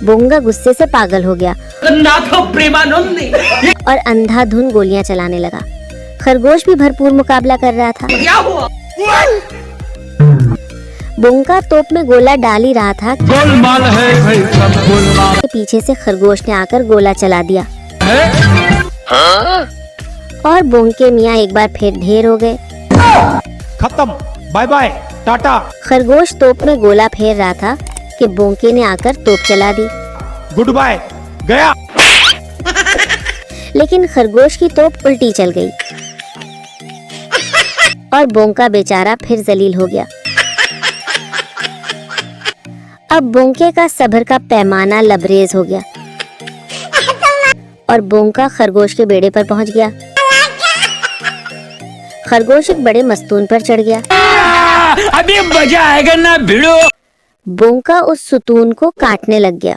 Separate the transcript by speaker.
Speaker 1: बोंगा गुस्से से पागल हो गया
Speaker 2: प्रेमानंद
Speaker 1: और अंधाधुन गोलियां चलाने लगा। खरगोश भी भरपूर मुकाबला कर रहा था।
Speaker 2: क्या हुआ?
Speaker 1: बोंगा तोप में गोला डाल ही रहा था
Speaker 3: गोलमाल है भाई, सब गोलमाल
Speaker 1: कि पीछे से खरगोश ने आकर गोला चला दिया और बोंके मियाँ एक बार फिर ढेर हो गए।
Speaker 3: खत्म, बाय बाय, टाटा।
Speaker 1: खरगोश तोप में गोला फेर रहा था कि बोंके ने आकर तोप चला दी,
Speaker 3: गुड बाय, गया।
Speaker 1: लेकिन खरगोश की तोप उल्टी चल गई और बोंका बेचारा फिर जलील हो गया। अब बोंके का सब्र का पैमाना लबरेज हो गया और बोंका खरगोश के बेड़े पर पहुंच गया। खरगोश एक बड़े मस्तून पर चढ़ गया।
Speaker 3: अभी मजा आएगा ना भिड़ो।
Speaker 1: बोंका उस सुतून को काटने लग गया।